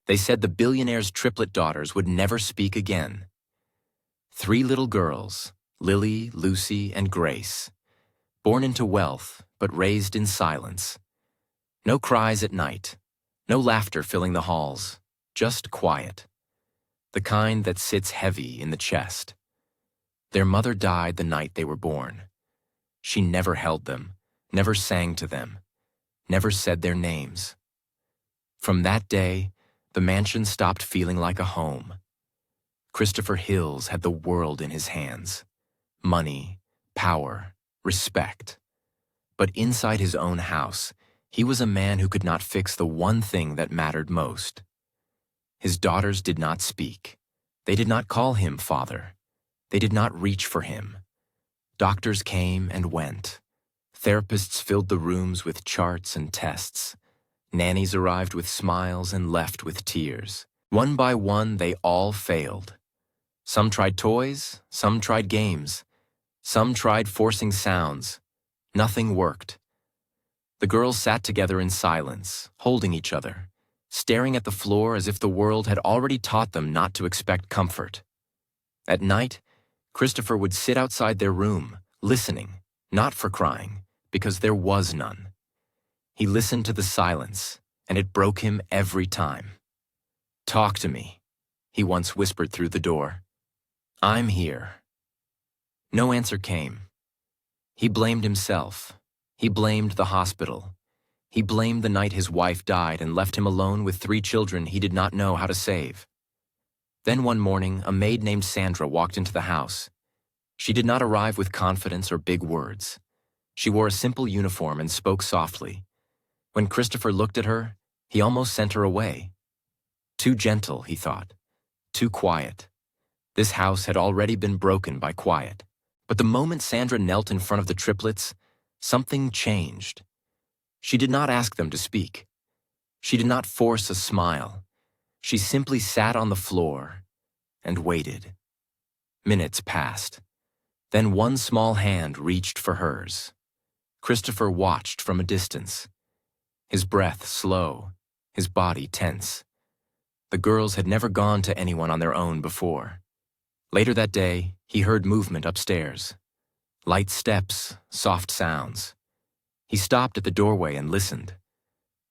They said the billionaire's triplet daughters would never speak again. 3 little girls, Lily, Lucy, and Grace, born into wealth but raised in silence. No cries at night, no laughter filling the halls, just quiet. The kind that sits heavy in the chest. Their mother died the night they were born. She never held them, never sang to them, never said their names. From that day, the mansion stopped feeling like a home. Christopher Hills had the world in his hands. Money, power, respect. But inside his own house, he was a man who could not fix the one thing that mattered most. His daughters did not speak. They did not call him father. They did not reach for him. Doctors came and went. Therapists filled the rooms with charts and tests. Nannies arrived with smiles and left with tears. One by one, they all failed. Some tried toys, some tried games. Some tried forcing sounds. Nothing worked. The girls sat together in silence, holding each other, staring at the floor as if the world had already taught them not to expect comfort. At night, Christopher would sit outside their room, listening, not for crying, because there was none. He listened to the silence, and it broke him every time. "Talk to me," he once whispered through the door. "I'm here." No answer came. He blamed himself. He blamed the hospital. He blamed the night his wife died and left him alone with 3 children he did not know how to save. Then one morning, a maid named Sandra walked into the house. She did not arrive with confidence or big words. She wore a simple uniform and spoke softly. When Christopher looked at her, he almost sent her away. Too gentle, he thought. Too quiet. This house had already been broken by quiet. But the moment Sandra knelt in front of the triplets, something changed. She did not ask them to speak. She did not force a smile. She simply sat on the floor and waited. Minutes passed. Then one small hand reached for hers. Christopher watched from a distance. His breath slow, his body tense. The girls had never gone to anyone on their own before. Later that day, he heard movement upstairs. Light steps, soft sounds. He stopped at the doorway and listened.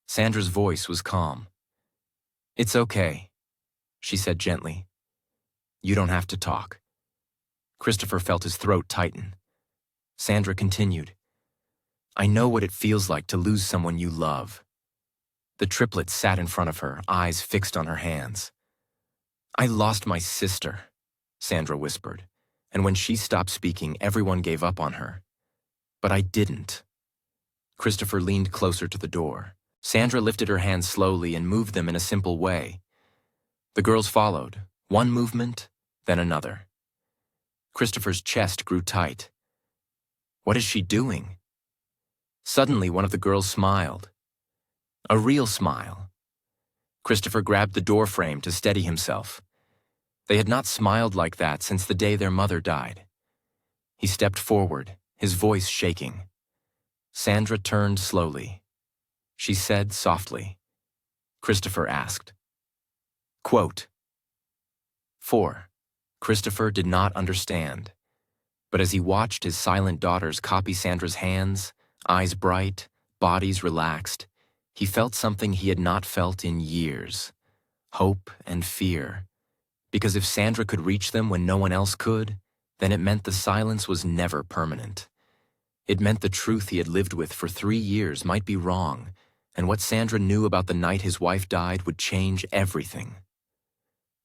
Sandra's voice was calm. "It's okay," she said gently. "You don't have to talk." Christopher felt his throat tighten. Sandra continued, "I know what it feels like to lose someone you love." The triplets sat in front of her, eyes fixed on her hands. "I lost my sister," Sandra whispered, and when she stopped speaking, everyone gave up on her. "But I didn't." Christopher leaned closer to the door. Sandra lifted her hands slowly and moved them in a simple way. The girls followed, one movement, then another. Christopher's chest grew tight. What is she doing? Suddenly, one of the girls smiled. A real smile. Christopher grabbed the door frame to steady himself. They had not smiled like that since the day their mother died. He stepped forward, his voice shaking. Sandra turned slowly. She said softly. Christopher asked. Quote, 4. Christopher did not understand, but as he watched his silent daughters copy Sandra's hands, eyes bright, bodies relaxed, he felt something he had not felt in years, hope and fear. Because if Sandra could reach them when no one else could, then it meant the silence was never permanent. It meant the truth he had lived with for 3 years might be wrong, and what Sandra knew about the night his wife died would change everything.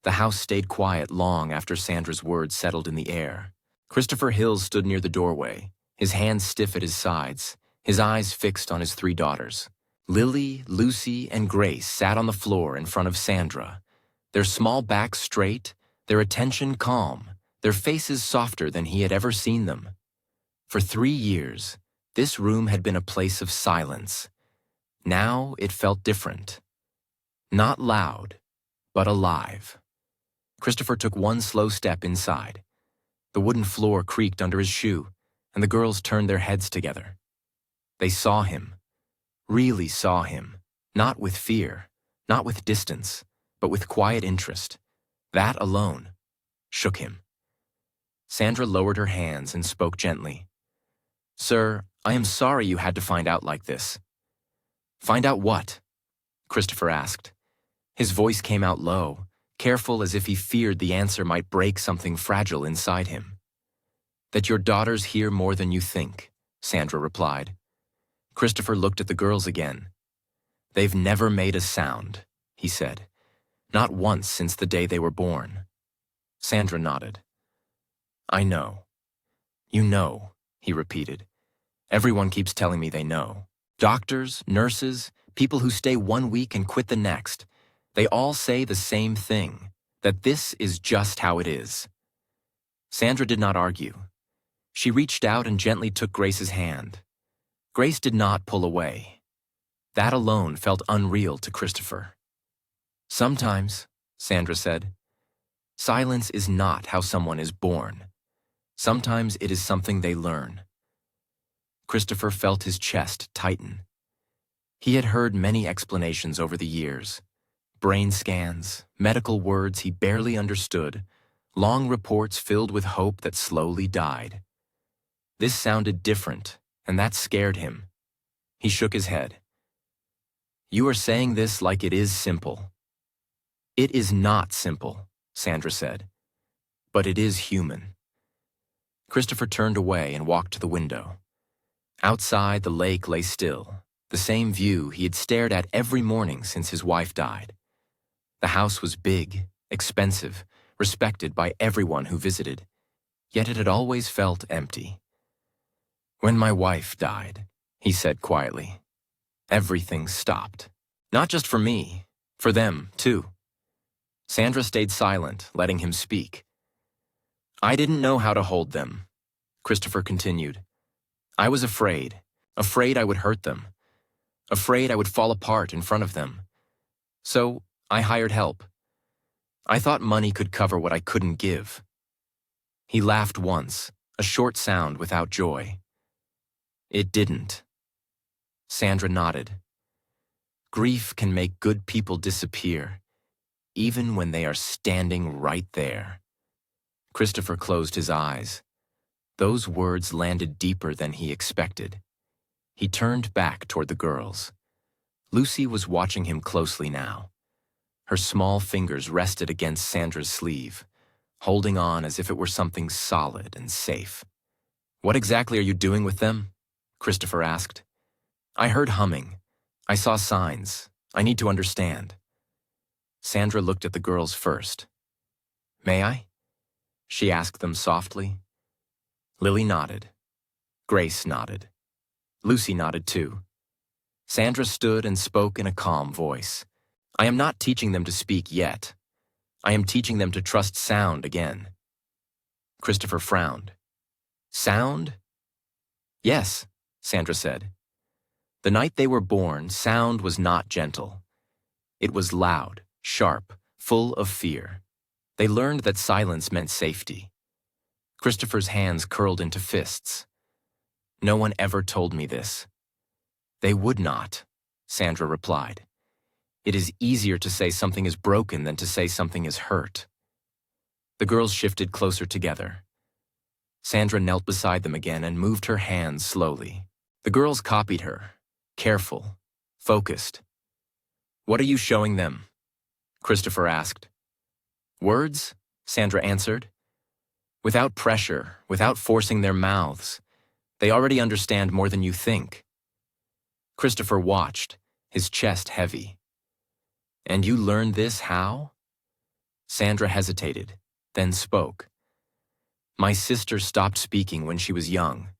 The house stayed quiet long after Sandra's words settled in the air. Christopher Hills stood near the doorway, his hands stiff at his sides, his eyes fixed on his 3 daughters. Lily, Lucy, and Grace sat on the floor in front of Sandra, their small backs straight, their attention calm, their faces softer than he had ever seen them. For 3 years, this room had been a place of silence. Now it felt different. Not loud, but alive. Christopher took one slow step inside. The wooden floor creaked under his shoe, and the girls turned their heads together. They saw him, really saw him, not with fear, not with distance, but with quiet interest. That alone shook him. Sandra lowered her hands and spoke gently. "Sir, I am sorry you had to find out like this." "Find out what?" Christopher asked. His voice came out low, careful as if he feared the answer might break something fragile inside him. "That your daughter's here more than you think," Sandra replied. Christopher looked at the girls again. "They've never made a sound," he said. "Not once since the day they were born." Sandra nodded. "I know." "You know," he repeated. "Everyone keeps telling me they know. Doctors, nurses, people who stay 1 week and quit the next. They all say the same thing, that this is just how it is." Sandra did not argue. She reached out and gently took Grace's hand. Grace did not pull away. That alone felt unreal to Christopher. "Sometimes," Sandra said, "silence is not how someone is born. Sometimes it is something they learn." Christopher felt his chest tighten. He had heard many explanations over the years. Brain scans, medical words he barely understood, long reports filled with hope that slowly died. This sounded different, and that scared him. He shook his head. "You are saying this like it is simple." "It is not simple," Sandra said, "but it is human." Christopher turned away and walked to the window. Outside, the lake lay still, the same view he had stared at every morning since his wife died. The house was big, expensive, respected by everyone who visited, yet it had always felt empty. "When my wife died," he said quietly, "everything stopped. Not just for me, for them, too." Sandra stayed silent, letting him speak. "I didn't know how to hold them," Christopher continued. "I was afraid I would hurt them, afraid I would fall apart in front of them. So I hired help. I thought money could cover what I couldn't give." He laughed once, a short sound without joy. "It didn't." Sandra nodded. "Grief can make good people disappear, even when they are standing right there." Christopher closed his eyes. Those words landed deeper than he expected. He turned back toward the girls. Lucy was watching him closely now. Her small fingers rested against Sandra's sleeve, holding on as if it were something solid and safe. "What exactly are you doing with them?" Christopher asked. "I heard humming. I saw signs. I need to understand." Sandra looked at the girls first. "May I?" she asked them softly. Lily nodded. Grace nodded. Lucy nodded too. Sandra stood and spoke in a calm voice. "I am not teaching them to speak yet. I am teaching them to trust sound again." Christopher frowned. "Sound?" "Yes," Sandra said. "The night they were born, sound was not gentle. It was loud, sharp, full of fear. They learned that silence meant safety." Christopher's hands curled into fists. "No one ever told me this." "They would not," Sandra replied. "It is easier to say something is broken than to say something is hurt." The girls shifted closer together. Sandra knelt beside them again and moved her hands slowly. The girls copied her, careful, focused. "What are you showing them?" Christopher asked. "Words," Sandra answered. "Without pressure, without forcing their mouths. They already understand more than you think." Christopher watched, his chest heavy. "And you learned this how?" Sandra hesitated, then spoke. "My sister stopped speaking when she was young,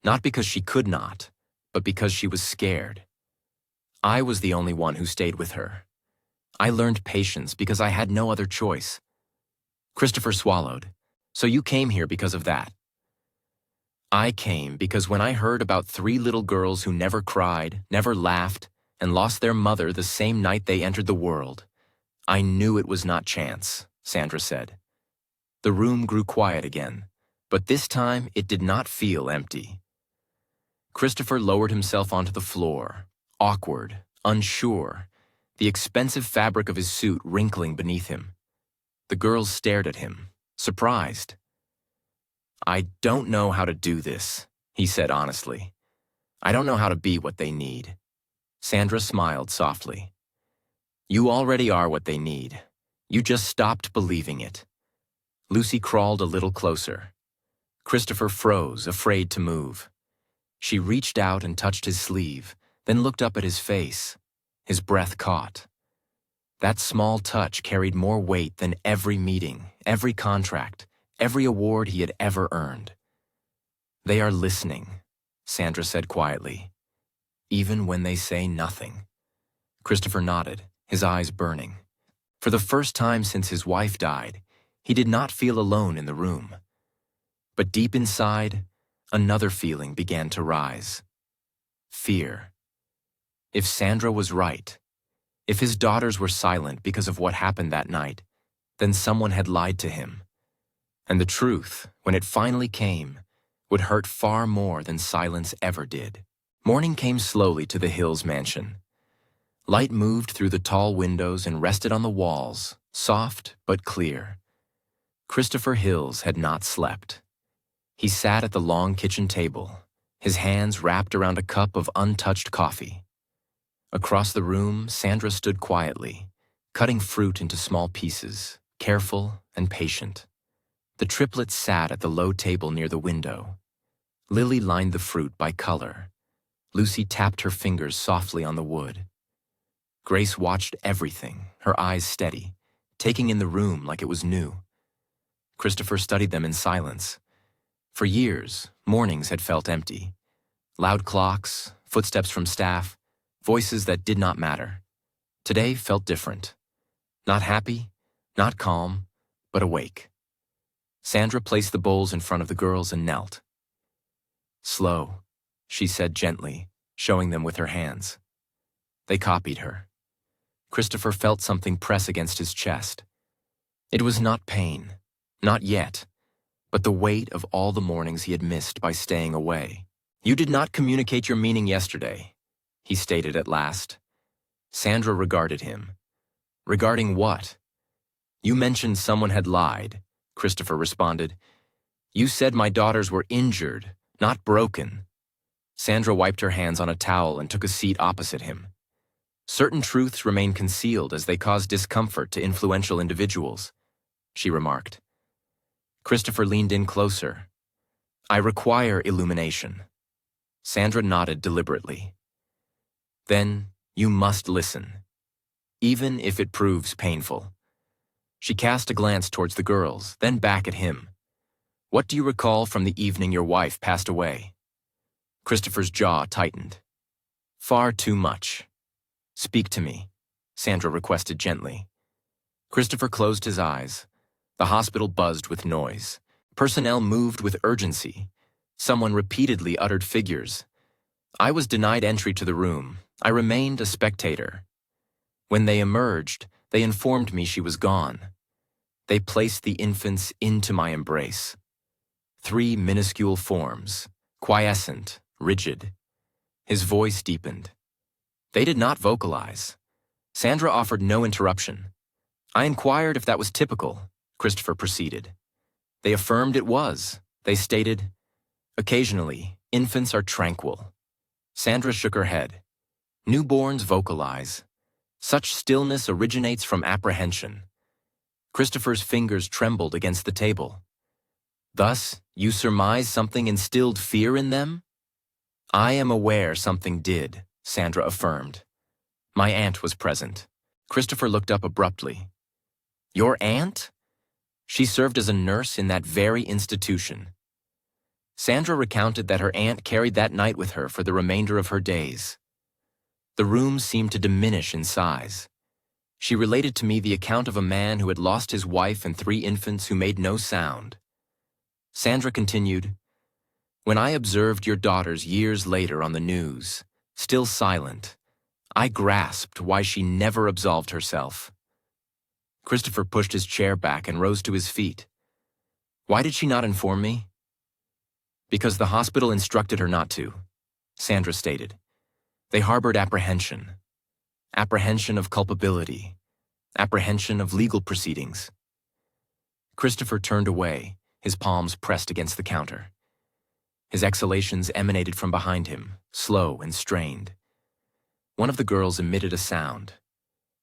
not because she could not, but because she was scared. I was the only one who stayed with her. I learned patience because I had no other choice." Christopher swallowed. "So you came here because of that?" "I came because when I heard about 3 little girls who never cried, never laughed, and lost their mother the same night they entered the world, I knew it was not chance," Sandra said. The room grew quiet again, but this time it did not feel empty. Christopher lowered himself onto the floor, awkward, unsure, the expensive fabric of his suit wrinkling beneath him. The girls stared at him, surprised. "I don't know how to do this," he said honestly. "I don't know how to be what they need." Sandra smiled softly. "You already are what they need. You just stopped believing it." Lucy crawled a little closer. Christopher froze, afraid to move. She reached out and touched his sleeve, then looked up at his face. His breath caught. That small touch carried more weight than every meeting, every contract, every award he had ever earned. "They are listening," Sandra said quietly, "even when they say nothing." Christopher nodded, his eyes burning. For the first time since his wife died, he did not feel alone in the room. But deep inside, another feeling began to rise. Fear. If Sandra was right, if his daughters were silent because of what happened that night, then someone had lied to him. And the truth, when it finally came, would hurt far more than silence ever did. Morning came slowly to the Hills mansion. Light moved through the tall windows and rested on the walls, soft but clear. Christopher Hills had not slept. He sat at the long kitchen table, his hands wrapped around a cup of untouched coffee. Across the room, Sandra stood quietly, cutting fruit into small pieces, careful and patient. The triplets sat at the low table near the window. Lily lined the fruit by color. Lucy tapped her fingers softly on the wood. Grace watched everything, her eyes steady, taking in the room like it was new. Christopher studied them in silence. For years, mornings had felt empty. Loud clocks, footsteps from staff, voices that did not matter. Today felt different. Not happy, not calm, but awake. Sandra placed the bowls in front of the girls and knelt. "Slow," she said gently, showing them with her hands. They copied her. Christopher felt something press against his chest. It was not pain, not yet, but the weight of all the mornings he had missed by staying away. "You did not communicate your meaning yesterday," he stated at last. Sandra regarded him. "Regarding what?" "You mentioned someone had lied," Christopher responded. "You said my daughters were injured, not broken." Sandra wiped her hands on a towel and took a seat opposite him. "Certain truths remain concealed as they cause discomfort to influential individuals," she remarked. Christopher leaned in closer. "I require illumination." Sandra nodded deliberately. "Then you must listen, even if it proves painful." She cast a glance towards the girls, then back at him. "What do you recall from the evening your wife passed away?" Christopher's jaw tightened. "Far too much." "Speak to me," Sandra requested gently. Christopher closed his eyes. The hospital buzzed with noise. Personnel moved with urgency. Someone repeatedly uttered figures. I was denied entry to the room. I remained a spectator. When they emerged, they informed me she was gone. They placed the infants into my embrace. 3 minuscule forms, quiescent, rigid. His voice deepened. They did not vocalize. Sandra offered no interruption. I inquired if that was typical, Christopher proceeded. They affirmed it was. They stated, "Occasionally, infants are tranquil." Sandra shook her head. "Newborns vocalize. Such stillness originates from apprehension." Christopher's fingers trembled against the table. "Thus, you surmise something instilled fear in them?" "I am aware something did," Sandra affirmed. "My aunt was present." Christopher looked up abruptly. "Your aunt?" "She served as a nurse in that very institution." Sandra recounted that her aunt carried that night with her for the remainder of her days. The room seemed to diminish in size. She related to me the account of a man who had lost his wife and 3 infants who made no sound. Sandra continued, "When I observed your daughters years later on the news, still silent, I grasped why she never absolved herself." Christopher pushed his chair back and rose to his feet. "Why did she not inform me?" "Because the hospital instructed her not to," Sandra stated. "They harbored apprehension." apprehension of culpability, apprehension of legal proceedings. Christopher turned away, his palms pressed against the counter. His exhalations emanated from behind him, slow and strained. One of the girls emitted a sound.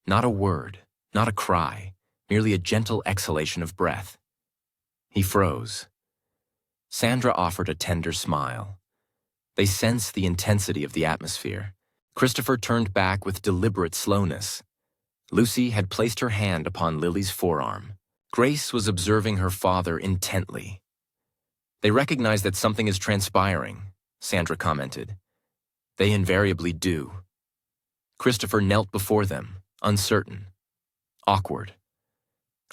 Not a word, not a cry, merely a gentle exhalation of breath. He froze. Sandra offered a tender smile. They sensed the intensity of the atmosphere. Christopher turned back with deliberate slowness. Lucy had placed her hand upon Lily's forearm. Grace was observing her father intently. "They recognize that something is transpiring," Sandra commented. "They invariably do." Christopher knelt before them, uncertain, awkward.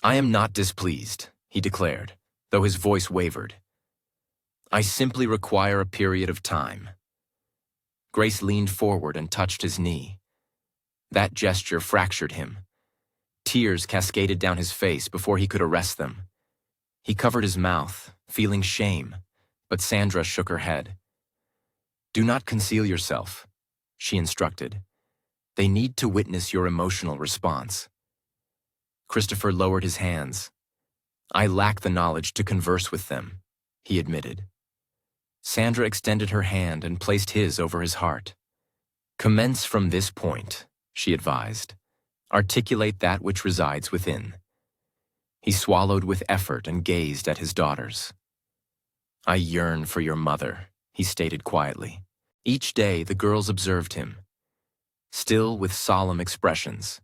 "I am not displeased," he declared, though his voice wavered. "I simply require a period of time." Grace leaned forward and touched his knee. That gesture fractured him. Tears cascaded down his face before he could arrest them. He covered his mouth, feeling shame, but Sandra shook her head. "Do not conceal yourself," she instructed. "They need to witness your emotional response." Christopher lowered his hands. "I lack the knowledge to converse with them," he admitted. Sandra extended her hand and placed his over his heart. "Commence from this point," she advised. "Articulate that which resides within." He swallowed with effort and gazed at his daughters. "I yearn for your mother," he stated quietly. Each day the girls observed him, still with solemn expressions.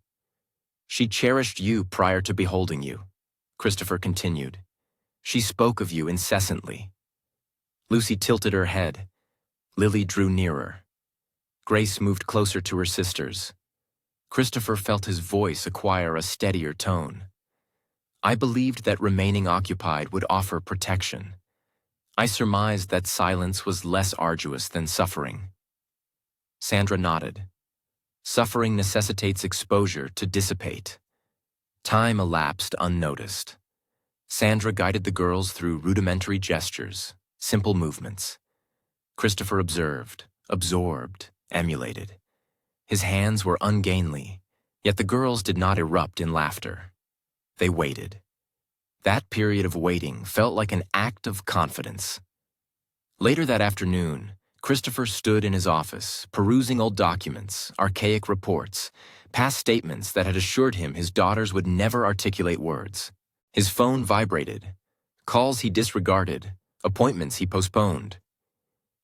"She cherished you prior to beholding you," Christopher continued. "She spoke of you incessantly." Lucy tilted her head. Lily drew nearer. Grace moved closer to her sisters. Christopher felt his voice acquire a steadier tone. "I believed that remaining occupied would offer protection. I surmised that silence was less arduous than suffering." Sandra nodded. "Suffering necessitates exposure to dissipate." Time elapsed unnoticed. Sandra guided the girls through rudimentary gestures, simple movements. Christopher observed, absorbed, emulated. His hands were ungainly, yet the girls did not erupt in laughter. They waited. That period of waiting felt like an act of confidence. Later that afternoon, Christopher stood in his office, perusing old documents, archaic reports, past statements that had assured him his daughters would never articulate words. His phone vibrated. Calls he disregarded, appointments he postponed.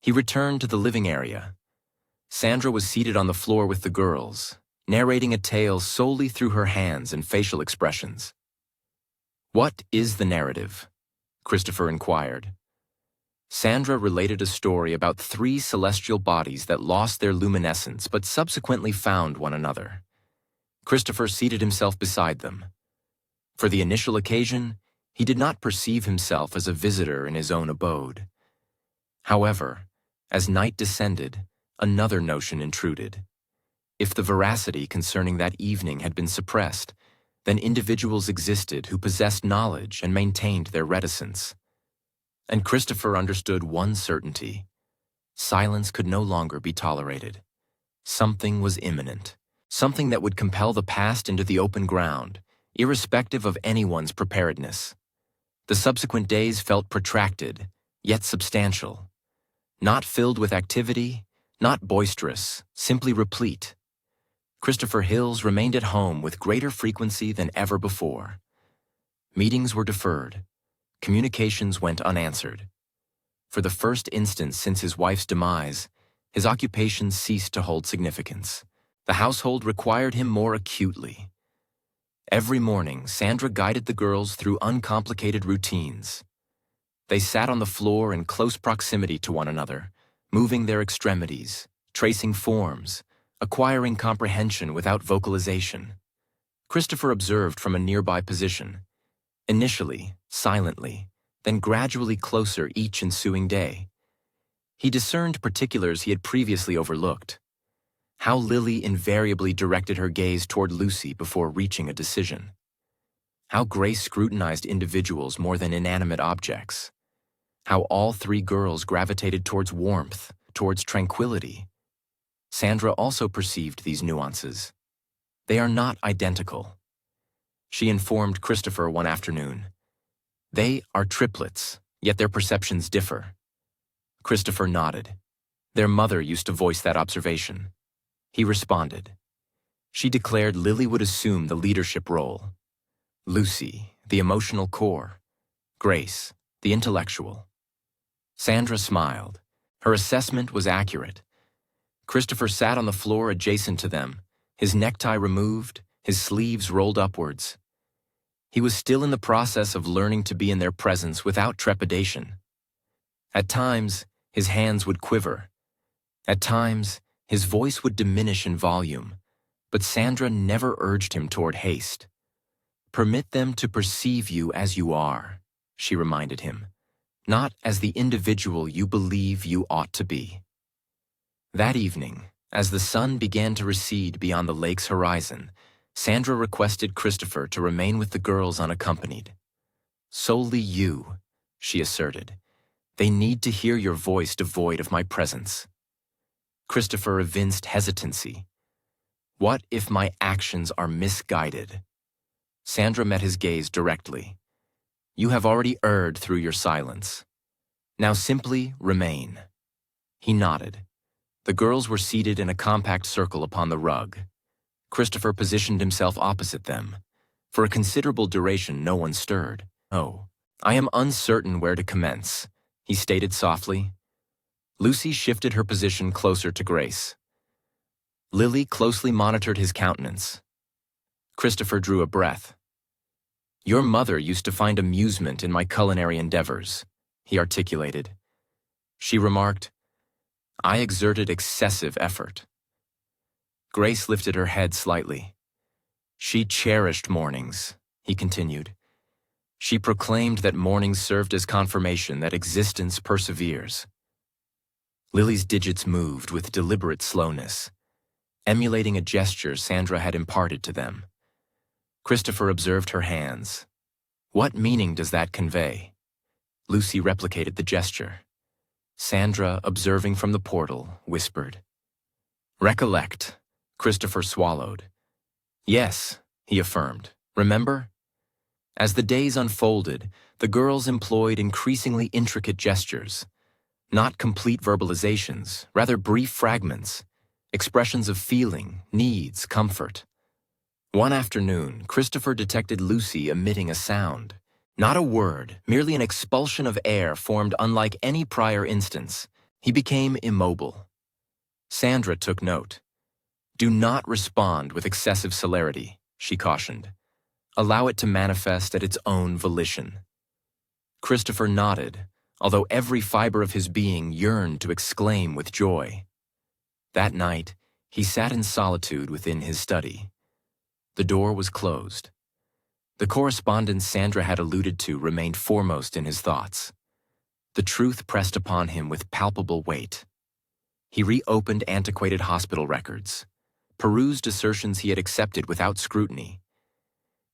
He returned to the living area. Sandra was seated on the floor with the girls, narrating a tale solely through her hands and facial expressions. "What is the narrative?" Christopher inquired. Sandra related a story about 3 celestial bodies that lost their luminescence but subsequently found one another. Christopher seated himself beside them. For the initial occasion, he did not perceive himself as a visitor in his own abode. However, as night descended, another notion intruded. If the veracity concerning that evening had been suppressed, then individuals existed who possessed knowledge and maintained their reticence. And Christopher understood one certainty: silence could no longer be tolerated. Something was imminent, something that would compel the past into the open ground, irrespective of anyone's preparedness. The subsequent days felt protracted, yet substantial. Not filled with activity, not boisterous, simply replete. Christopher Hills remained at home with greater frequency than ever before. Meetings were deferred. Communications went unanswered. For the first instance since his wife's demise, his occupations ceased to hold significance. The household required him more acutely. Every morning, Sandra guided the girls through uncomplicated routines. They sat on the floor in close proximity to one another, moving their extremities, tracing forms, acquiring comprehension without vocalization. Christopher observed from a nearby position, initially silently, then gradually closer each ensuing day. He discerned particulars he had previously overlooked. How Lily invariably directed her gaze toward Lucy before reaching a decision. How Grace scrutinized individuals more than inanimate objects. How all 3 girls gravitated towards warmth, towards tranquility. Sandra also perceived these nuances. They are not identical. She informed Christopher one afternoon. They are triplets, yet their perceptions differ. Christopher nodded. Their mother used to voice that observation. He responded. She declared Lily would assume the leadership role. Lucy, the emotional core. Grace, the intellectual. Sandra smiled. Her assessment was accurate. Christopher sat on the floor adjacent to them, his necktie removed, his sleeves rolled upwards. He was still in the process of learning to be in their presence without trepidation. At times, his hands would quiver. At times, his voice would diminish in volume, but Sandra never urged him toward haste. Permit them to perceive you as you are, she reminded him, not as the individual you believe you ought to be. That evening, as the sun began to recede beyond the lake's horizon, Sandra requested Christopher to remain with the girls unaccompanied. Solely you, she asserted. They need to hear your voice devoid of my presence. Christopher evinced hesitancy. What if my actions are misguided? Sandra met his gaze directly. You have already erred through your silence. Now simply remain. He nodded. The girls were seated in a compact circle upon the rug. Christopher positioned himself opposite them. For a considerable duration, no one stirred. Oh, I am uncertain where to commence, he stated softly. Lucy shifted her position closer to Grace. Lily closely monitored his countenance. Christopher drew a breath. Your mother used to find amusement in my culinary endeavors, he articulated. She remarked, I exerted excessive effort. Grace lifted her head slightly. She cherished mornings, he continued. She proclaimed that mornings served as confirmation that existence perseveres. Lily's digits moved with deliberate slowness, emulating a gesture Sandra had imparted to them. Christopher observed her hands. What meaning does that convey? Lucy replicated the gesture. Sandra, observing from the portal, whispered. Recollect, Christopher swallowed. Yes, he affirmed. Remember? As the days unfolded, the girls employed increasingly intricate gestures. Not complete verbalizations, rather brief fragments, expressions of feeling, needs, comfort. One afternoon, Christopher detected Lucy emitting a sound. Not a word, merely an expulsion of air formed unlike any prior instance. He became immobile. Sandra took note. Do not respond with excessive celerity, she cautioned. Allow it to manifest at its own volition. Christopher nodded, although every fiber of his being yearned to exclaim with joy. That night, he sat in solitude within his study. The door was closed. The correspondence Sandra had alluded to remained foremost in his thoughts. The truth pressed upon him with palpable weight. He reopened antiquated hospital records, perused assertions he had accepted without scrutiny.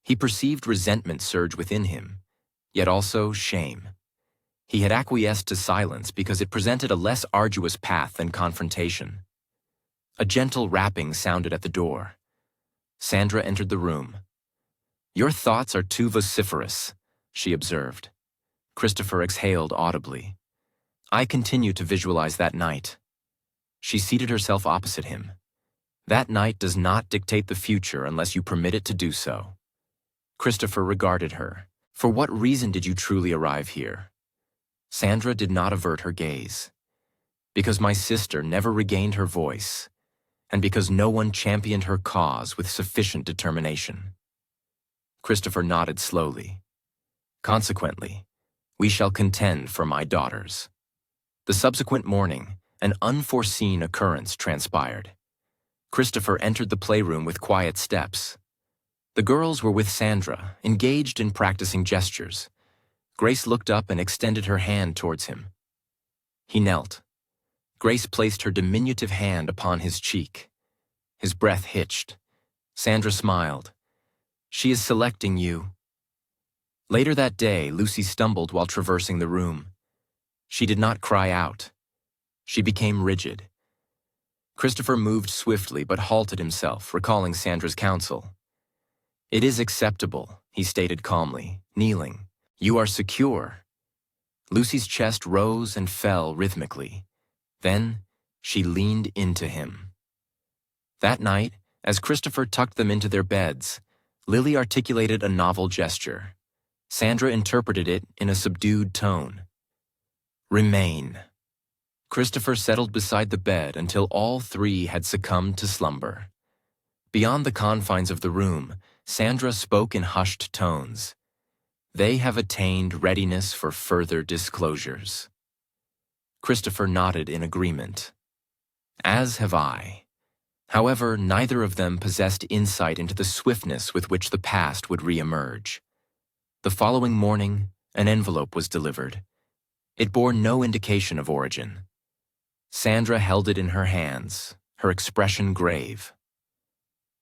He perceived resentment surge within him, yet also shame. He had acquiesced to silence because it presented a less arduous path than confrontation. A gentle rapping sounded at the door. Sandra entered the room. Your thoughts are too vociferous, she observed. Christopher exhaled audibly. I continue to visualize that night. She seated herself opposite him. That night does not dictate the future unless you permit it to do so. Christopher regarded her. For what reason did you truly arrive here? Sandra did not avert her gaze. Because my sister never regained her voice, and because no one championed her cause with sufficient determination. Christopher nodded slowly. Consequently, we shall contend for my daughters. The subsequent morning, an unforeseen occurrence transpired. Christopher entered the playroom with quiet steps. The girls were with Sandra, engaged in practicing gestures. Grace looked up and extended her hand towards him. He knelt. Grace placed her diminutive hand upon his cheek. His breath hitched. Sandra smiled. She is selecting you. Later that day, Lucy stumbled while traversing the room. She did not cry out. She became rigid. Christopher moved swiftly but halted himself, recalling Sandra's counsel. "It is acceptable," he stated calmly, kneeling. "You are secure." Lucy's chest rose and fell rhythmically. Then she leaned into him. That night, as Christopher tucked them into their beds, Lily articulated a novel gesture. Sandra interpreted it in a subdued tone. "Remain." Christopher settled beside the bed until all three had succumbed to slumber. Beyond the confines of the room, Sandra spoke in hushed tones. "They have attained readiness for further disclosures." Christopher nodded in agreement. "As have I." However, neither of them possessed insight into the swiftness with which the past would re-emerge. The following morning, an envelope was delivered. It bore no indication of origin. Sandra held it in her hands, her expression grave.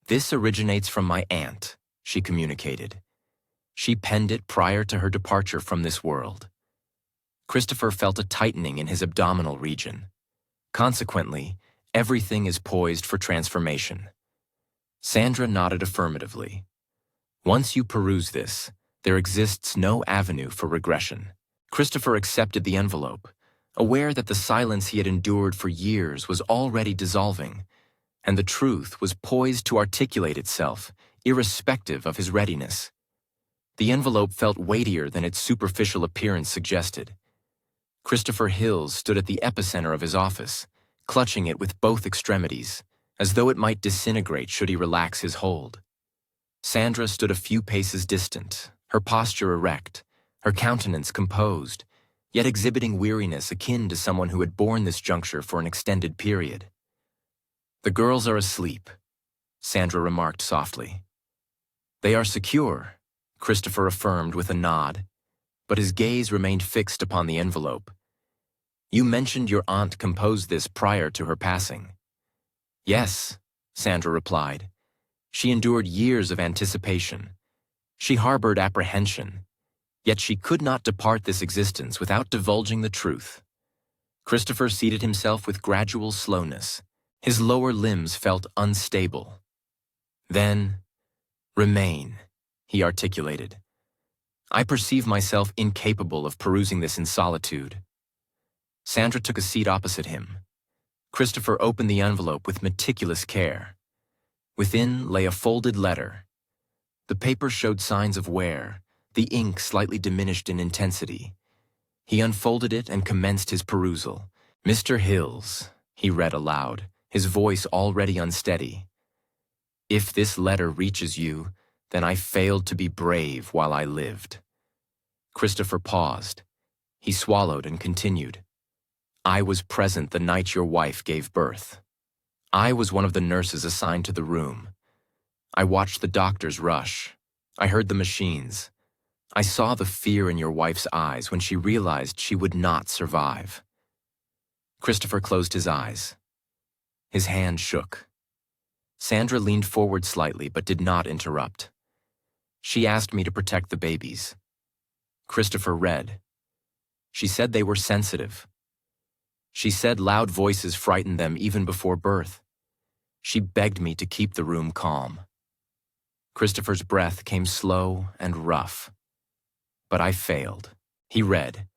"This originates from my aunt," she communicated. "She penned it prior to her departure from this world." Christopher felt a tightening in his abdominal region. Consequently, everything is poised for transformation. Sandra nodded affirmatively. "Once you peruse this, there exists no avenue for regression." Christopher accepted the envelope, aware that the silence he had endured for years was already dissolving, and the truth was poised to articulate itself, irrespective of his readiness. The envelope felt weightier than its superficial appearance suggested. Christopher Hills stood at the epicenter of his office, clutching it with both extremities, as though it might disintegrate should he relax his hold. Sandra stood a few paces distant, her posture erect, her countenance composed, yet exhibiting weariness akin to someone who had borne this juncture for an extended period. "The girls are asleep," Sandra remarked softly. "They are secure," Christopher affirmed with a nod, but his gaze remained fixed upon the envelope. "You mentioned your aunt composed this prior to her passing." "Yes," Sandra replied. "She endured years of anticipation. She harbored apprehension. Yet she could not depart this existence without divulging the truth." Christopher seated himself with gradual slowness. His lower limbs felt unstable. Then, "Remain," he articulated. "I perceive myself incapable of perusing this in solitude." Sandra took a seat opposite him. Christopher opened the envelope with meticulous care. Within lay a folded letter. The paper showed signs of wear, the ink slightly diminished in intensity. He unfolded it and commenced his perusal. "Mr. Hills," he read aloud, his voice already unsteady. "If this letter reaches you, then I failed to be brave while I lived." Christopher paused. He swallowed and continued. "I was present the night your wife gave birth. I was one of the nurses assigned to the room. I watched the doctors rush. I heard the machines. I saw the fear in your wife's eyes when she realized she would not survive." Christopher closed his eyes. His hand shook. Sandra leaned forward slightly but did not interrupt. "She asked me to protect the babies." Christopher read. "She said they were sensitive. She said loud voices frightened them even before birth. She begged me to keep the room calm." Christopher's breath came slow and rough. "But I failed." He read.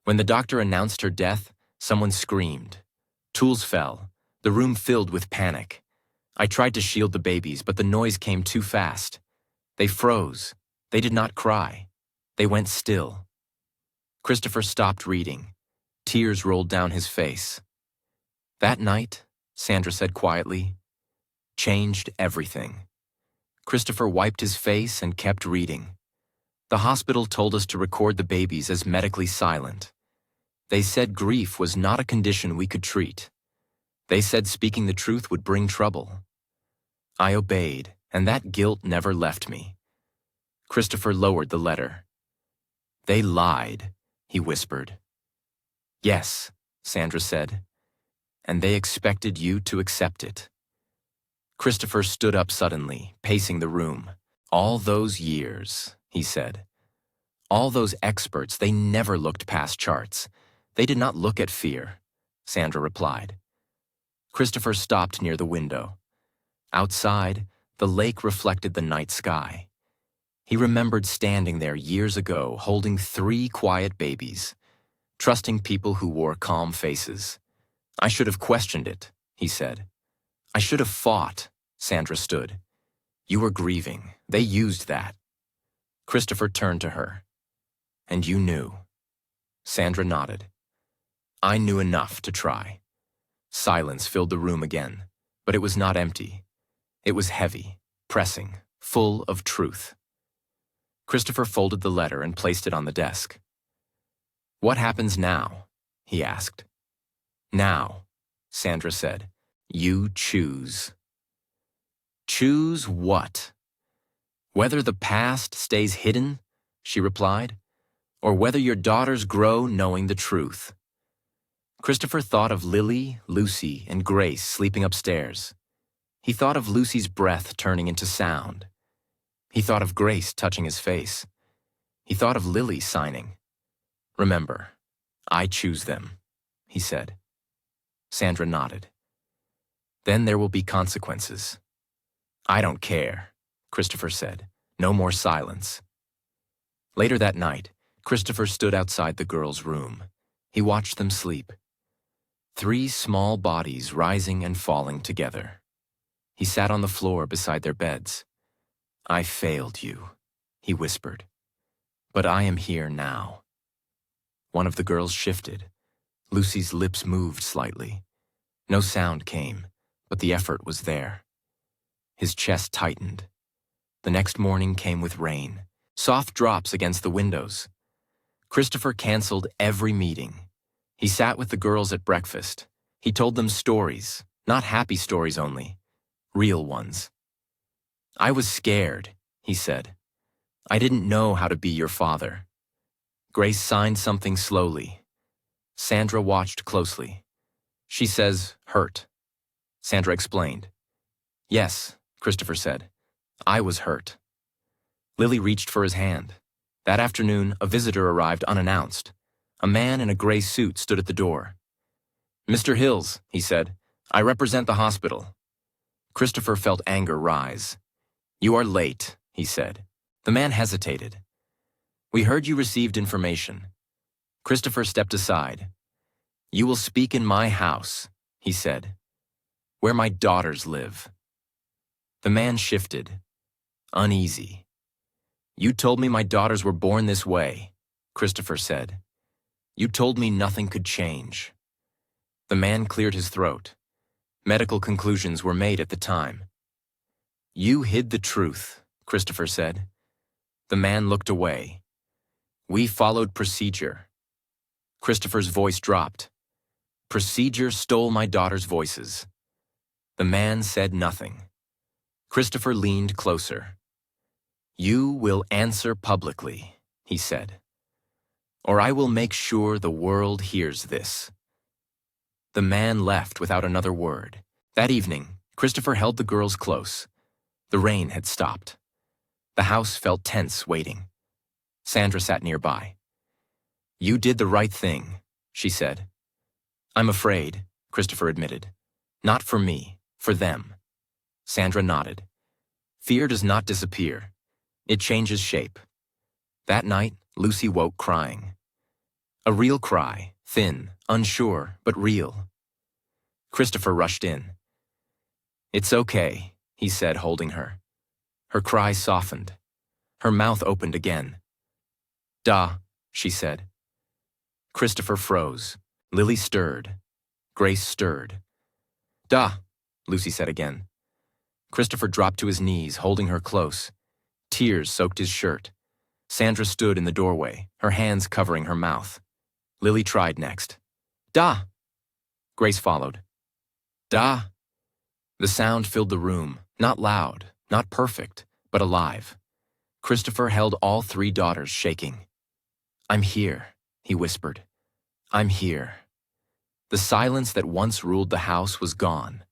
"When the doctor announced her death, someone screamed. Tools fell, the room filled with panic. I tried to shield the babies, but the noise came too fast. They froze. They did not cry. They went still." Christopher stopped reading. Tears rolled down his face. "That night," Sandra said quietly, "changed everything." Christopher wiped his face and kept reading. "The hospital told us to record the babies as medically silent. They said grief was not a condition we could treat. They said speaking the truth would bring trouble. I obeyed, and that guilt never left me." Christopher lowered the letter. "They lied," he whispered. "Yes," Sandra said, "and they expected you to accept it." Christopher stood up suddenly, pacing the room. "All those years," he said. "All those experts, they never looked past charts. They did not look at fear," Sandra replied. Christopher stopped near the window. Outside, the lake reflected the night sky. He remembered standing there years ago, holding 3 quiet babies, trusting people who wore calm faces. "I should have questioned it," he said. "I should have fought." Sandra stood. "You were grieving. They used that." Christopher turned to her. "And you knew." Sandra nodded. "I knew enough to try." Silence filled the room again, but it was not empty. It was heavy, pressing, full of truth. Christopher folded the letter and placed it on the desk. "What happens now?" he asked. "Now," Sandra said, "you choose." "Choose what?" "Whether the past stays hidden," she replied, "or whether your daughters grow knowing the truth." Christopher thought of Lily, Lucy, and Grace sleeping upstairs. He thought of Lucy's breath turning into sound. He thought of Grace touching his face. He thought of Lily signing. "Remember, I choose them," he said. Sandra nodded. "Then there will be consequences." "I don't care," Christopher said. No more silence. Later that night, Christopher stood outside the girls' room. He watched them sleep. 3 small bodies rising and falling together. He sat on the floor beside their beds. "I failed you," he whispered. "But I am here now." One of the girls shifted. Lucy's lips moved slightly. No sound came, but the effort was there. His chest tightened. The next morning came with rain, soft drops against the windows. Christopher canceled every meeting. He sat with the girls at breakfast. He told them stories, not happy stories only, real ones. "I was scared," he said. "I didn't know how to be your father." Grace signed something slowly. Sandra watched closely. "She says, hurt." Sandra explained. "Yes," Christopher said. "I was hurt." Lily reached for his hand. That afternoon, a visitor arrived unannounced. A man in a gray suit stood at the door. "Mr. Hills," he said, "I represent the hospital." Christopher felt anger rise. "You are late," he said. The man hesitated. "We heard you received information." Christopher stepped aside. "You will speak in my house," he said, "where my daughters live." The man shifted, uneasy. "You told me my daughters were born this way," Christopher said. "You told me nothing could change." The man cleared his throat. Medical conclusions were made at the time. "You hid the truth," Christopher said. The man looked away. "We followed procedure." Christopher's voice dropped. "Procedure stole my daughters' voices." The man said nothing. Christopher leaned closer. "You will answer publicly," he said, "or I will make sure the world hears this." The man left without another word. That evening, Christopher held the girls close. The rain had stopped. The house felt tense, waiting. Sandra sat nearby. "You did the right thing," she said. "I'm afraid," Christopher admitted. "Not for me, for them." Sandra nodded. "Fear does not disappear. It changes shape." That night, Lucy woke crying. A real cry, thin, unsure, but real. Christopher rushed in. "It's okay," he said, holding her. Her cry softened. Her mouth opened again. "Da," she said. Christopher froze. Lily stirred. Grace stirred. "Da," Lucy said again. Christopher dropped to his knees, holding her close. Tears soaked his shirt. Sandra stood in the doorway, her hands covering her mouth. Lily tried next. "Da!" Grace followed. "Da!" The sound filled the room, not loud, not perfect, but alive. Christopher held all 3 daughters, shaking. "I'm here," he whispered. "I'm here." The silence that once ruled the house was gone,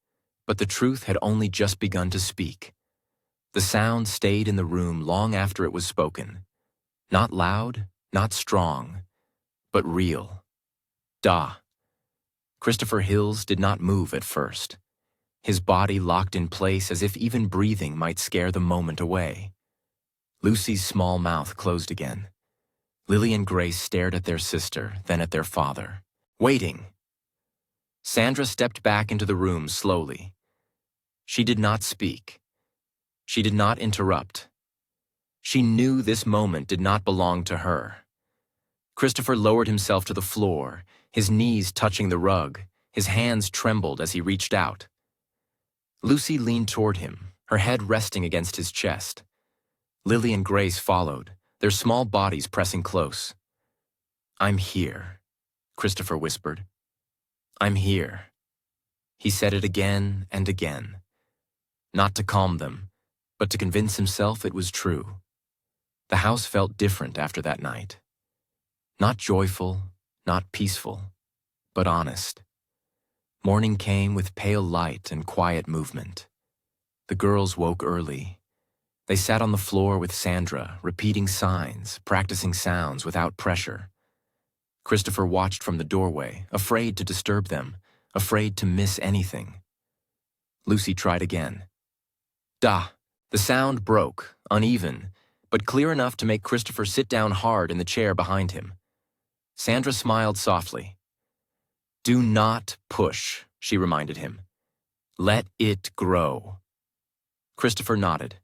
but the truth had only just begun to speak. The sound stayed in the room long after it was spoken. Not loud, not strong, but real. "Da." Christopher Hills did not move at first. His body locked in place as if even breathing might scare the moment away. Lucy's small mouth closed again. Lily and Grace stared at their sister, then at their father, waiting. Sandra stepped back into the room slowly. She did not speak. She did not interrupt. She knew this moment did not belong to her. Christopher lowered himself to the floor, his knees touching the rug. His hands trembled as he reached out. Lucy leaned toward him, her head resting against his chest. Lily and Grace followed, their small bodies pressing close. "I'm here," Christopher whispered. "I'm here." He said it again and again, not to calm them, but to convince himself it was true. The house felt different after that night. Not joyful, not peaceful, but honest. Morning came with pale light and quiet movement. The girls woke early. They sat on the floor with Sandra, repeating signs, practicing sounds without pressure. Christopher watched from the doorway, afraid to disturb them, afraid to miss anything. Lucy tried again. Da! The sound broke, uneven, but clear enough to make Christopher sit down hard in the chair behind him. Sandra smiled softly. "Do not push," she reminded him. "Let it grow." Christopher nodded.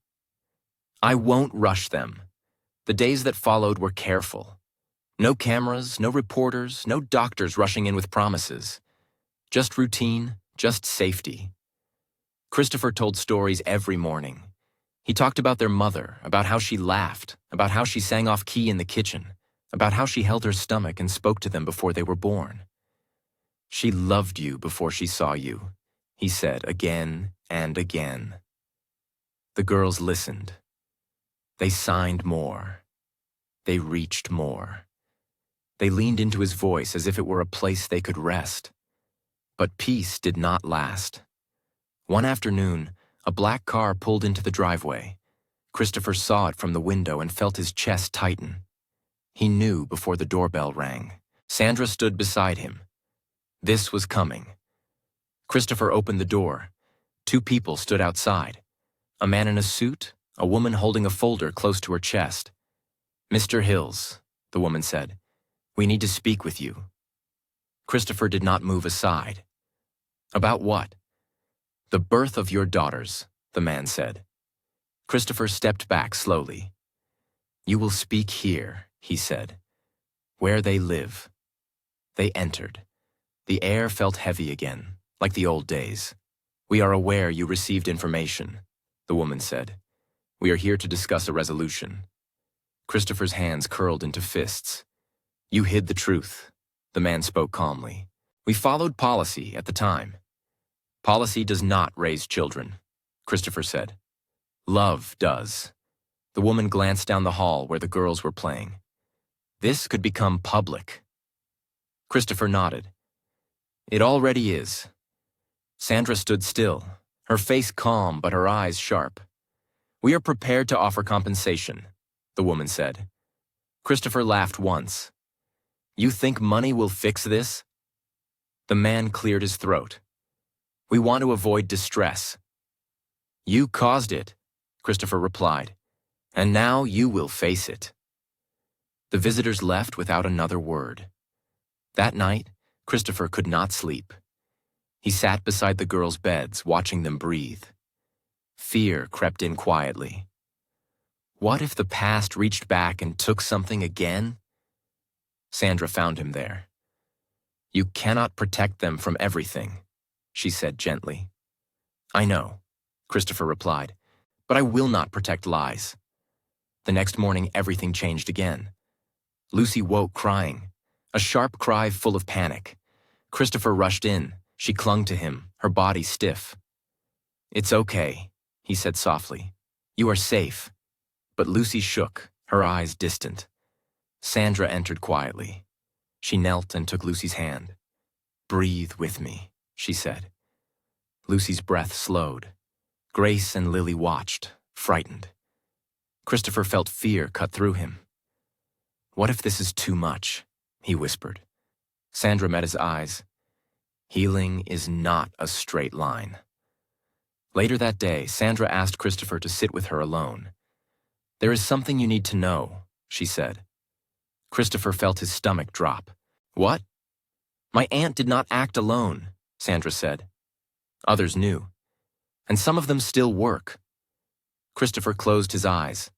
"I won't rush them." The days that followed were careful. No cameras, no reporters, no doctors rushing in with promises. Just routine, just safety. Christopher told stories every morning. He talked about their mother, about how she laughed, about how she sang off key in the kitchen, about how she held her stomach and spoke to them before they were born. "She loved you before she saw you," he said again and again. The girls listened. They signed more. They reached more. They leaned into his voice as if it were a place they could rest. But peace did not last. One afternoon, a black car pulled into the driveway. Christopher saw it from the window and felt his chest tighten. He knew before the doorbell rang. Sandra stood beside him. This was coming. Christopher opened the door. Two people stood outside. A man in a suit, a woman holding a folder close to her chest. "Mr. Hills," the woman said, "we need to speak with you." Christopher did not move aside. "About what?" "The birth of your daughters," the man said. Christopher stepped back slowly. "You will speak here," he said. "Where they live." They entered. The air felt heavy again, like the old days. "We are aware you received information," the woman said. "We are here to discuss a resolution." Christopher's hands curled into fists. "You hid the truth," the man spoke calmly. "We followed policy at the time." "Policy does not raise children," Christopher said. "Love does." The woman glanced down the hall where the girls were playing. "This could become public." Christopher nodded. "It already is." Sandra stood still, her face calm but her eyes sharp. "We are prepared to offer compensation," the woman said. Christopher laughed once. "You think money will fix this?" The man cleared his throat. "We want to avoid distress." "You caused it," Christopher replied, "and now you will face it." The visitors left without another word. That night, Christopher could not sleep. He sat beside the girls' beds, watching them breathe. Fear crept in quietly. What if the past reached back and took something again? Sandra found him there. "You cannot protect them from everything," she said gently. "I know," Christopher replied, "but I will not protect lies." The next morning, everything changed again. Lucy woke crying, a sharp cry full of panic. Christopher rushed in. She clung to him, her body stiff. "It's okay," he said softly. "You are safe." But Lucy shook, her eyes distant. Sandra entered quietly. She knelt and took Lucy's hand. "Breathe with me," she said. Lucy's breath slowed. Grace and Lily watched, frightened. Christopher felt fear cut through him. "What if this is too much?" he whispered. Sandra met his eyes. Healing is not a straight line. Later that day, Sandra asked Christopher to sit with her alone. "There is something you need to know," she said. Christopher felt his stomach drop. "What?" "My aunt did not act alone," Sandra said. "Others knew. And some of them still work." Christopher closed his eyes.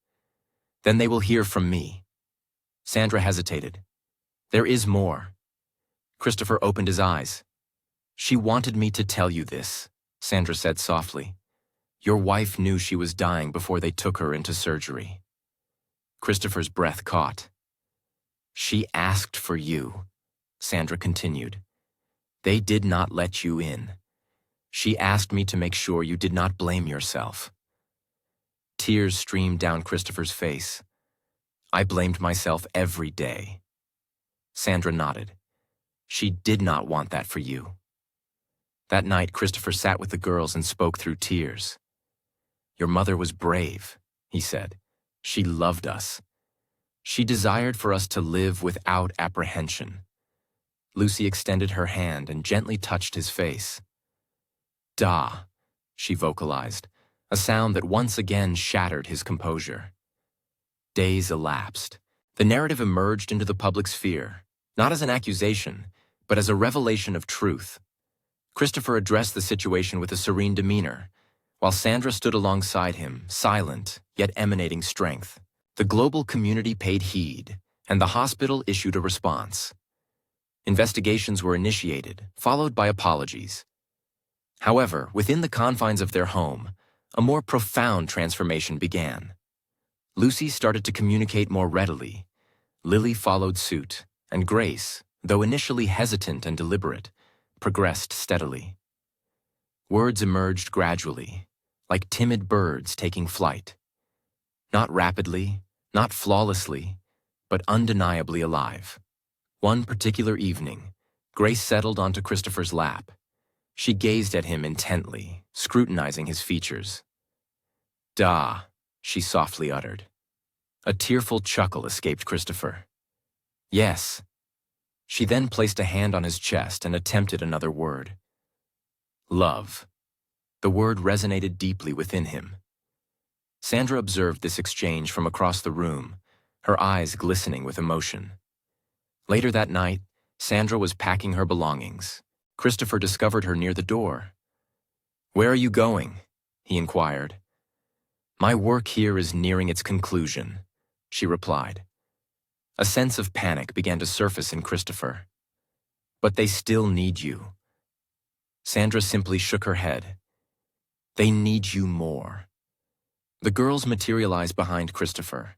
"Then they will hear from me." Sandra hesitated. "There is more." Christopher opened his eyes. "She wanted me to tell you this," Sandra said softly. "Your wife knew she was dying before they took her into surgery." Christopher's breath caught. "She asked for you," Sandra continued. "They did not let you in. She asked me to make sure you did not blame yourself." Tears streamed down Christopher's face. "I blamed myself every day." Sandra nodded. "She did not want that for you." That night, Christopher sat with the girls and spoke through tears. "Your mother was brave," he said. "She loved us. She desired for us to live without apprehension." Lucy extended her hand and gently touched his face. "Da," she vocalized, a sound that once again shattered his composure. Days elapsed. The narrative emerged into the public sphere, not as an accusation, but as a revelation of truth. Christopher addressed the situation with a serene demeanor, while Sandra stood alongside him, silent, yet emanating strength. The global community paid heed, and the hospital issued a response. Investigations were initiated, followed by apologies. However, within the confines of their home, a more profound transformation began. Lucy started to communicate more readily. Lily followed suit, and Grace, though initially hesitant and deliberate, progressed steadily. Words emerged gradually, like timid birds taking flight. Not rapidly, not flawlessly, but undeniably alive. One particular evening, Grace settled onto Christopher's lap. She gazed at him intently, scrutinizing his features. "Da," she softly uttered. A tearful chuckle escaped Christopher. "Yes." She then placed a hand on his chest and attempted another word. "Love." The word resonated deeply within him. Sandra observed this exchange from across the room, her eyes glistening with emotion. Later that night, Sandra was packing her belongings. Christopher discovered her near the door. "Where are you going?" he inquired. "My work here is nearing its conclusion," she replied. A sense of panic began to surface in Christopher. "But they still need you." Sandra simply shook her head. "They need you more." The girls materialized behind Christopher.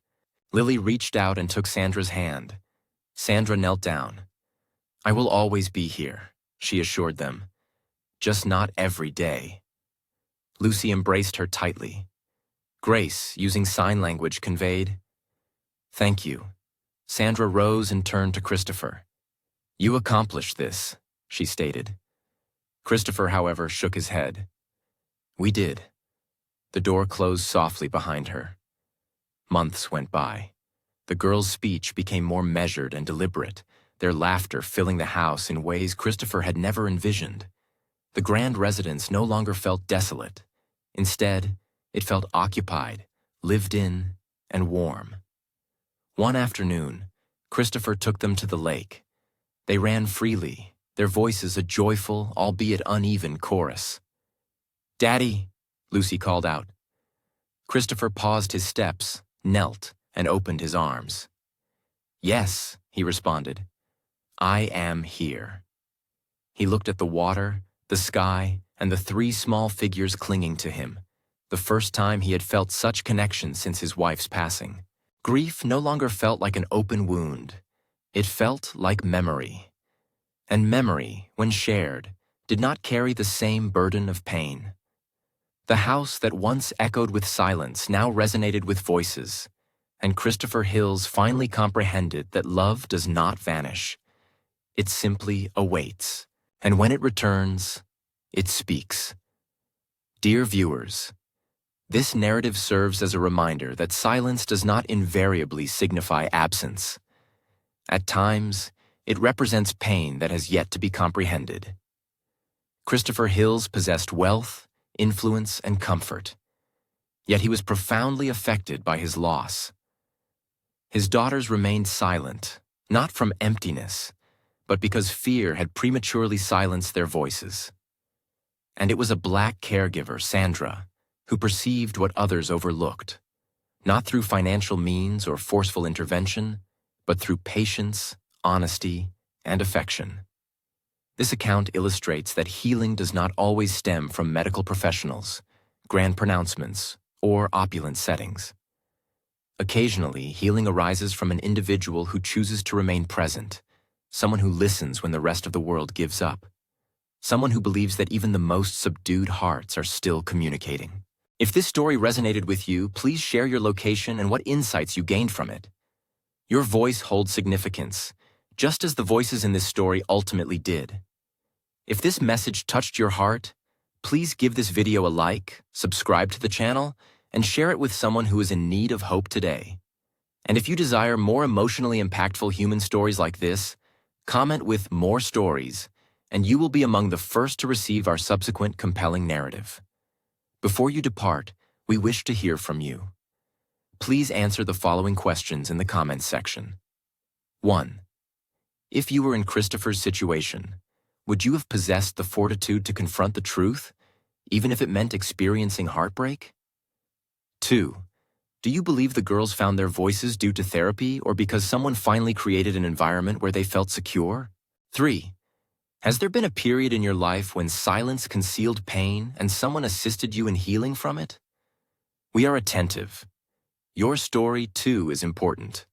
Lily reached out and took Sandra's hand. Sandra knelt down. "I will always be here," she assured them. "Just not every day." Lucy embraced her tightly. Grace, using sign language, conveyed, "Thank you." Sandra rose and turned to Christopher. "You accomplished this," she stated. Christopher, however, shook his head. "We did." The door closed softly behind her. Months went by. The girls' speech became more measured and deliberate, their laughter filling the house in ways Christopher had never envisioned. The grand residence no longer felt desolate. Instead, it felt occupied, lived in, and warm. One afternoon, Christopher took them to the lake. They ran freely, their voices a joyful, albeit uneven chorus. "Daddy," Lucy called out. Christopher paused his steps, knelt, and opened his arms. "Yes," he responded. "I am here." He looked at the water, the sky, and the three small figures clinging to him, the first time he had felt such connection since his wife's passing. Grief no longer felt like an open wound. It felt like memory. And memory, when shared, did not carry the same burden of pain. The house that once echoed with silence now resonated with voices, and Christopher Hills finally comprehended that love does not vanish. It simply awaits, and when it returns, it speaks. Dear viewers, this narrative serves as a reminder that silence does not invariably signify absence. At times, it represents pain that has yet to be comprehended. Christopher Hills possessed wealth, influence, and comfort. Yet he was profoundly affected by his loss. His daughters remained silent, not from emptiness, but because fear had prematurely silenced their voices. And it was a Black caregiver, Sandra, who perceived what others overlooked, not through financial means or forceful intervention, but through patience, honesty, and affection. This account illustrates that healing does not always stem from medical professionals, grand pronouncements, or opulent settings. Occasionally, healing arises from an individual who chooses to remain present, someone who listens when the rest of the world gives up, someone who believes that even the most subdued hearts are still communicating. If this story resonated with you, please share your location and what insights you gained from it. Your voice holds significance, just as the voices in this story ultimately did. If this message touched your heart, please give this video a like, subscribe to the channel, and share it with someone who is in need of hope today. And if you desire more emotionally impactful human stories like this, comment with "more stories," and you will be among the first to receive our subsequent compelling narrative. Before you depart, we wish to hear from you. Please answer the following questions in the comments section. 1. If you were in Christopher's situation, would you have possessed the fortitude to confront the truth, even if it meant experiencing heartbreak? 2. Do you believe the girls found their voices due to therapy or because someone finally created an environment where they felt secure? 3. Has there been a period in your life when silence concealed pain and someone assisted you in healing from it? We are attentive. Your story, too, is important.